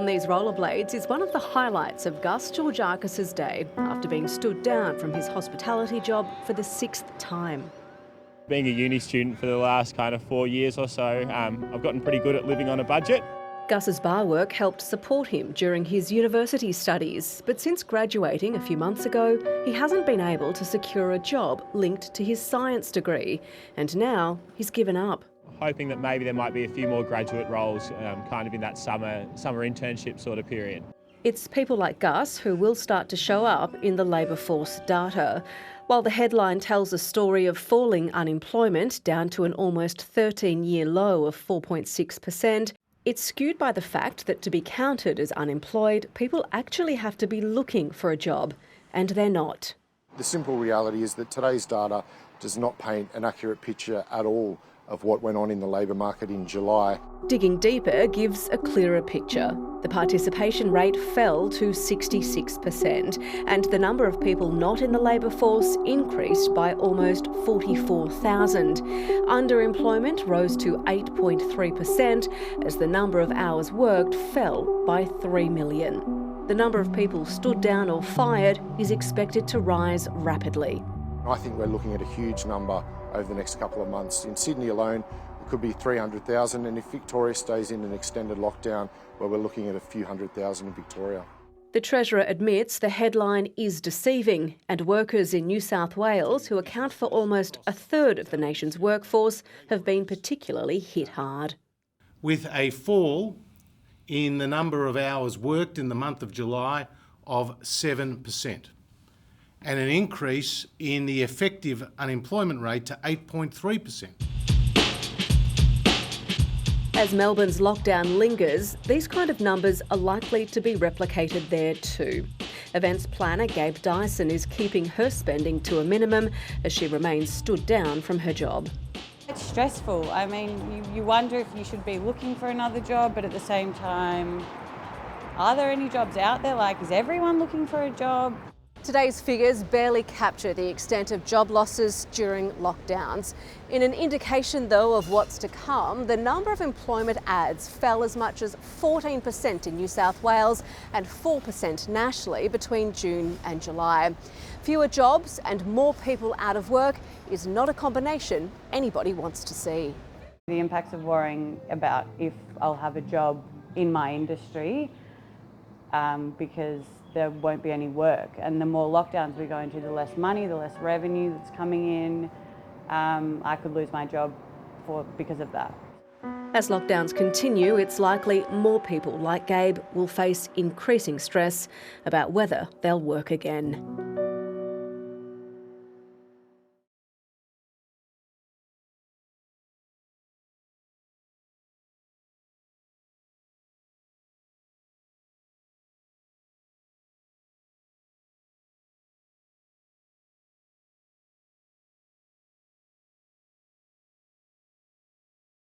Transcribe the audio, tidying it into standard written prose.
on these rollerblades is one of the highlights of Gus Georgia's day after being stood down from his hospitality job for the 6th time. Being a uni student for the last kind of 4 years or so, I've gotten pretty good at living on a budget. Gus's bar work helped support him during his university studies, but since graduating a few months ago, he hasn't been able to secure a job linked to his science degree, and now he's given up. Hoping that maybe there might be a few more graduate roles kind of in that summer internship sort of period. It's people like Gus who will start to show up in the labour force data. While the headline tells a story of falling unemployment down to an almost 13-year low of 4.6%, it's skewed by the fact that to be counted as unemployed, people actually have to be looking for a job, and they're not. The simple reality is that today's data does not paint an accurate picture at all of what went on in the labour market in July. Digging deeper gives a clearer picture. The participation rate fell to 66%, and the number of people not in the labour force increased by almost 44,000. Underemployment rose to 8.3% as the number of hours worked fell by 3 million. The number of people stood down or fired is expected to rise rapidly. I think we're looking at a huge number over the next couple of months. In Sydney alone, it could be 300,000, and if Victoria stays in an extended lockdown, well, we're looking at a few 100,000 in Victoria. The Treasurer admits the headline is deceiving, and workers in New South Wales, who account for almost a third of the nation's workforce, have been particularly hit hard. With a fall in the number of hours worked in the month of July of 7%. and an increase in the effective unemployment rate to 8.3%. As Melbourne's lockdown lingers, these kind of numbers are likely to be replicated there too. Events planner Gabe Dyson is keeping her spending to a minimum as she remains stood down from her job. It's stressful. I mean, you wonder if you should be looking for another job, but at the same time, are there any jobs out there? Like, is everyone looking for a job? Today's figures barely capture the extent of job losses during lockdowns. In an indication, though, of what's to come, the number of employment ads fell as much as 14% in New South Wales and 4% nationally between June and July. Fewer jobs and more people out of work is not a combination anybody wants to see. The impacts of worrying about if I'll have a job in my industry because there won't be any work, and the more lockdowns we go into, the less money, the less revenue that's coming in. I could lose my job because of that. As lockdowns continue, it's likely more people like Gabe will face increasing stress about whether they'll work again.